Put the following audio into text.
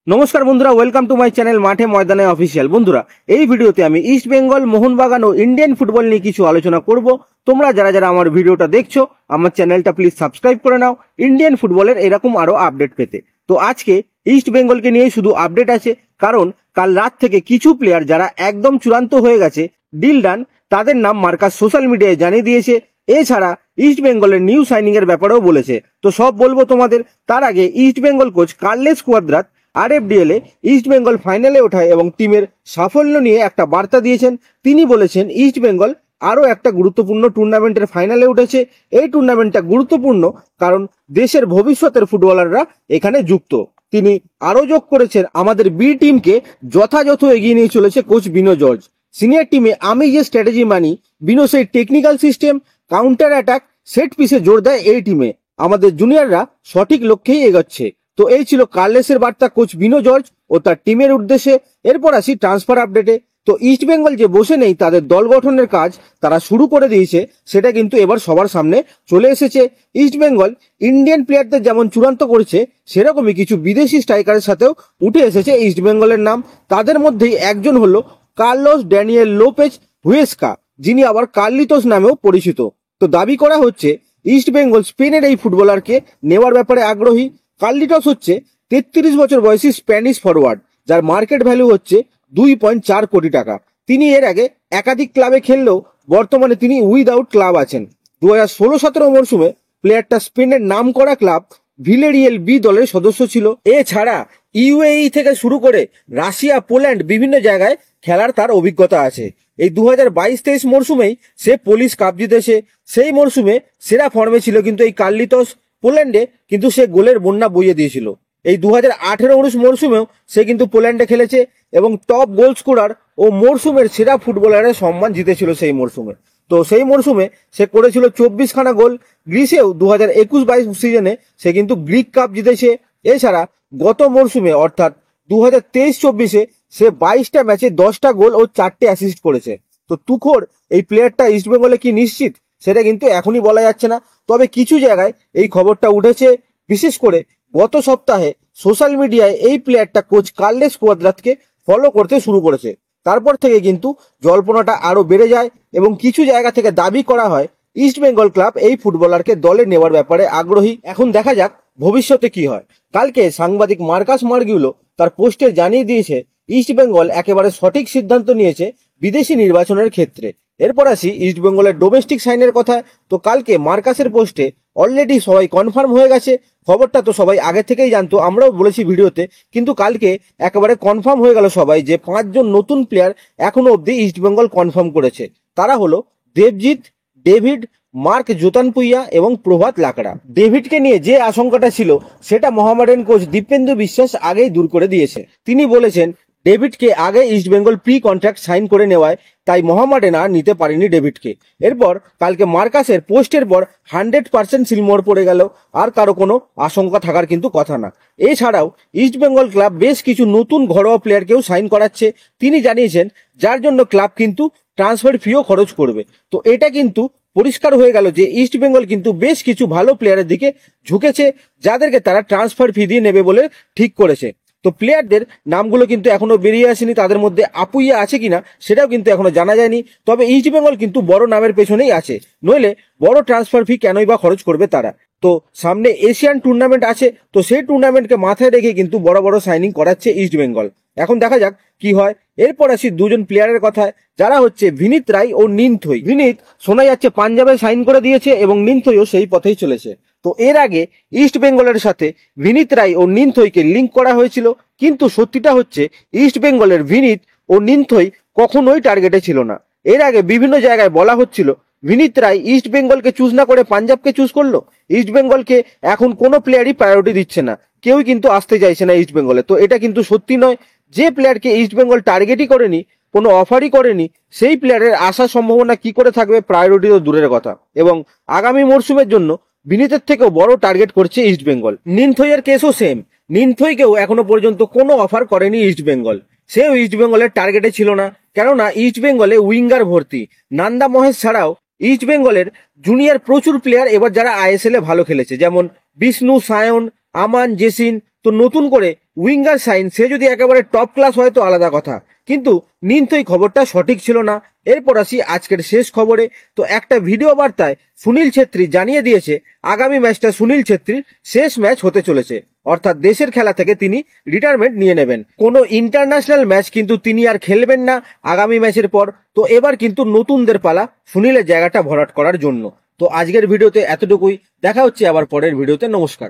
নমস্কার বন্ধুরা, welcome to my channel মাঠে ময়দানে অফিসিয়াল। বন্ধুরা, এই ভিডিওতে আমি ইস্ট বেঙ্গল, মোহনবাগান ও ইন্ডিয়ান ফুটবল নিয়ে কিছু আলোচনা করব। তোমরা যারা যারা আমার ভিডিওটা দেখছো, আমার চ্যানেলটা প্লিজ সাবস্ক্রাইব করে নাও ইন্ডিয়ান ফুটবলের এরকম আরো আপডেট পেতে। তো আজকে ইস্ট বেঙ্গলকে নিয়ে শুধু আপডেট আছে, কারণ কাল রাত থেকে কিছু প্লেয়ার যারা একদম চূড়ান্ত হয়ে গেছে, ডিল ডান, তাদের নাম মার্কাস সোশ্যাল মিডিয়ায় জানিয়ে দিয়েছে। এছাড়া ইস্ট বেঙ্গলের নিউ সাইনিং এর ব্যাপারেও বলেছে। তো সব বলবো তোমাদের। তার আগে East Bengal coach Carles Cuadrat RFDL এ ইস্ট বেঙ্গল ফাইনালে ওঠায় এবং টিমের সাফল্য নিয়ে একটা বার্তা দিয়েছেন। তিনি বলেছেন ইস্ট বেঙ্গল আরো একটা গুরুত্বপূর্ণ টুর্নামেন্টের ফাইনালে উঠেছে। এই টুর্নামেন্টটা গুরুত্বপূর্ণ কারণ দেশের ভবিষ্যতের ফুটবলাররা এখানে যুক্ত। তিনি আরো যোগ করেছেন, আমাদের বি টিমকে যথাযথ এগিয়ে নিয়ে চলেছে কোচ বিনো জর্জ। সিনিয়র টিমে আমি যে স্ট্র্যাটেজি মানি, বিনো সেই technical system, counter attack, set পিসে জোর দেয় এই টিমে। আমাদের জুনিয়ররা সঠিক লক্ষ্যেই এগোচ্ছে। তো এই ছিল কার্লেসের বার্তা কোচ বিনো জর্জ ও তার টিমের উদ্দেশ্যে। এরপর আসি ট্রান্সফার আপডেটে। তো ইস্ট বেঙ্গল যে বসে নেই, তাদের দল গঠনের কাজ তারা শুরু করে দিয়েছে, সেটা কিন্তু এবার সবার সামনে চলে এসেছে। ইস্ট বেঙ্গল ইন্ডিয়ান প্লেয়ারদের যেমন চূড়ান্ত করেছে, সেরকমই কিছু বিদেশি স্ট্রাইকারের সাথেও উঠে এসেছে ইস্ট বেঙ্গলের নাম। তাদের মধ্যেই একজন হলো কার্লোস ড্যানিয়েল লোপেজ হুয়েস্কা, যিনি আবার কার্লিটোস নামেও পরিচিত। তো দাবি করা হচ্ছে ইস্ট বেঙ্গল স্পেনের এই ফুটবলারকে নেওয়ার ব্যাপারে আগ্রহী। কার্লিটস হচ্ছে 33 বছর বয়সী স্প্যানিশ ফরওয়ার্ড, যার মার্কেট ভ্যালু হচ্ছে 2.4 কোটি টাকা। তিনি এর আগে একাধিক ক্লাবে খেললেও বর্তমানে তিনি উইদাউট ক্লাব আছেন। 2016-17 মরশুমে প্লেয়ারটা স্পেনের নামকরা ক্লাব ভিলেরিয়েল বি দলের সদস্য ছিল। এছাড়া UAE থেকে শুরু করে রাশিয়া, পোল্যান্ড বিভিন্ন জায়গায় খেলার তার অভিজ্ঞতা আছে। এই 2022-23 মরশুমেই সে পুলিশ কাপ জিতেছে। সেই মরশুমে সেরা ফর্মে ছিল কিন্তু এই কার্লিটস। পোল্যান্ডে কিন্তু সে গোলের বন্যা বইয়ে দিয়েছিল। এই 2018-19 মরশুমেও সে কিন্তু পোল্যান্ডে খেলেছে এবং টপ গোল স্কোরার ও মরশুমের সেরা ফুটবলারের সম্মান জিতেছিল সেই মরশুমে। তো সেই মরশুমে সে করেছিল 24খানা গোল। গ্রিসেও 2021-22 সিজনে সে কিন্তু গ্রিক কাপ জিতেছে। এছাড়া গত মরশুমে অর্থাৎ 2023-24-এ সে 22টা ম্যাচে 10টা গোল ও 4টে অ্যাসিস্ট করেছে। তো তুখোর এই প্লেয়ারটা ইস্টবেঙ্গলে কি নিশ্চিত, সেটা কিন্তু এখনই বলা যাচ্ছে না। তবে কিছু জায়গায় এই খবরটা উঠেছে। বিশেষ করে গত সপ্তাহে সোশ্যাল মিডিয়ায় এই প্লেয়ারটা কোচ কার্লেস কুয়াদ্রাতকে ফলো করতে শুরু করেছে। তারপর থেকে কিন্তু জল্পনাটা আরো বেড়ে যায় এবং কিছু জায়গা থেকে দাবি করা হয় ইস্ট বেঙ্গল ক্লাব এই ফুটবলারকে দলে নেওয়ার ব্যাপারে আগ্রহী। এখন দেখা যাক ভবিষ্যতে কি হয়। কালকে সাংবাদিক মার্কাস মার্গিউলো তার পোস্টে জানিয়ে দিয়েছে ইস্ট বেঙ্গল একেবারে সঠিক সিদ্ধান্ত নিয়েছে বিদেশি নির্বাচনের ক্ষেত্রে। এরপর আসি ইস্ট বেঙ্গলের ডোমেস্টিক সাইনের কথা। তো কালকে মার্কাসের পোস্টে অলরেডি সবাই কনফার্ম হয়ে গেছে। খবরটা তো সবাই আগে থেকেই জানতো, আমরাও বলেছি ভিডিওতে, কিন্তু কালকে একেবারে কনফার্ম হয়ে গেল সবাই যে 5জন নতুন প্লেয়ার এখনো অব্দি ইস্ট বেঙ্গল কনফার্ম করেছে। তারা হলো দেবজিৎ, ডেভিড, মার্ক জোতানপুইয়া এবং প্রভাত লাকড়া। ডেভিডকে নিয়ে যে আশঙ্কাটা ছিল, সেটা মোহামেডান কোচ দীপেন্দু বিশ্বাস আগেই দূর করে দিয়েছে। তিনি বলেছেন ডেভিডকে আগে East Bengal pre contract sign করে নেওয়ায় তাই মোহামেডান আর নিতে পারেনি ডেভিডকে। এরপর কালকে মার্কাসের পোস্টের পর 100% সিলমোহর পড়ে গেল, আর কারো কোনো আশঙ্কা থাকার কিন্তু কথা না। এছাড়াও ইস্ট বেঙ্গল ক্লাব বেশ কিছু নতুন ঘরোয়া প্লেয়ারকেও সাইন করাচ্ছে। তিনি জানিয়েছেন যার জন্য ক্লাব কিন্তু ট্রান্সফার ফিও খরচ করবে। তো এটা কিন্তু পরিষ্কার হয়ে গেল যে ইস্ট বেঙ্গল কিন্তু বেশ কিছু ভালো প্লেয়ারের দিকে ঝুঁকেছে, যাদেরকে তারা ট্রান্সফার ফি দিয়ে নেবে বলে ঠিক করেছে। তো প্লেয়ারদের নামগুলো কিন্তু এখনো বেরিয়ে আসেনি, তাদের মধ্যে আপুইয়া আছে কিনা সেটাও কিন্তু এখনো জানা যায়নি। তবে ইস্ট বেঙ্গল কিন্তু বড় নামের পেছনেই আছে, নইলে বড় ট্রান্সফার ফি কেনই বা খরচ করবে তারা। তো সামনে এশিয়ান টুর্নামেন্ট আছে, তো সেই টুর্নামেন্টকে মাথায় রেখে কিন্তু বড় বড় সাইনিং করাচ্ছে ইস্ট বেঙ্গল। এখন দেখা যাক কি হয়। এরপর আসি দুজন প্লেয়ারের কথায়, যারা হচ্ছে ভিনিত রায় ও নিনথই। ভিনিত শোনা যাচ্ছে পাঞ্জাবে সাইন করে দিয়েছে এবং নিনথইও সেই পথেই চলেছে। তো এর আগে ইস্ট বেঙ্গলের সাথে ভিনিত রায় ও নিনথইকে লিঙ্ক করা হয়েছিল, কিন্তু সত্যিটা হচ্ছে ইস্ট বেঙ্গলের ভিনিত ও নিনথই কখনোই টার্গেটে ছিল না। এর আগে বিভিন্ন জায়গায় বলা হচ্ছিল ভিনিত রায় ইস্ট বেঙ্গলকে চুজ না করে পাঞ্জাবকে চুজ করলো। ইস্ট বেঙ্গলকে এখন কোনো প্লেয়ারই প্রায়োরিটি দিচ্ছে না, কেউই কিন্তু আসতে চাইছে না ইস্ট বেঙ্গলে। তো এটা কিন্তু সত্যি নয়। যে প্লেয়ারকে ইস্ট বেঙ্গল টার্গেটই করেনি, কোনো অফারই করেনি, সেই প্লেয়ারের আসার সম্ভাবনা কি করে থাকবে, প্রায়োরিটি তো দূরের কথা। এবং আগামী মরশুমের জন্য বিনীতের থেকেও বড় টার্গেট করছে ইস্ট বেঙ্গল। নিনথইয়ের কেসও সেম। নিনথইকেও এখনো পর্যন্ত কোনো অফার করেনি ইস্ট বেঙ্গল। সেও ইস্ট বেঙ্গলের টার্গেটে ছিল না, কেননা ইস্ট বেঙ্গলে উইঙ্গার ভর্তি। নান্দা মহেশ ছাড়াও ইস্ট বেঙ্গলের জুনিয়র প্রচুর প্লেয়ার এবার যারা ISL এ ভালো খেলেছে, যেমন বিষ্ণু, সায়ন, আমান, জেসিন। তো নতুন করে উইঙ্গার সাইন সে যদি একেবারে টপ ক্লাস হয় তো আলাদা কথা, কিন্তু নিন্তই খবরটা সঠিক ছিল না। এরপর আসি আজকের শেষ খবরে। তো একটা ভিডিও বার্তায় সুনীল ছেত্রী জানিয়ে দিয়েছে আগামী ম্যাচটা সুনীল ছেত্রীর শেষ ম্যাচ হতে চলেছে, অর্থাৎ দেশের খেলা থেকে তিনি রিটায়ারমেন্ট নিয়ে নেবেন। কোনো ইন্টারন্যাশনাল ম্যাচ কিন্তু তিনি আর খেলবেন না আগামী ম্যাচের পর। তো এবার কিন্তু নতুনদের পালা সুনীলের জায়গাটা ভরাট করার জন্য। তো আজকের ভিডিওতে এতটুকুই, দেখা হচ্ছে আবার পরের ভিডিওতে। নমস্কার।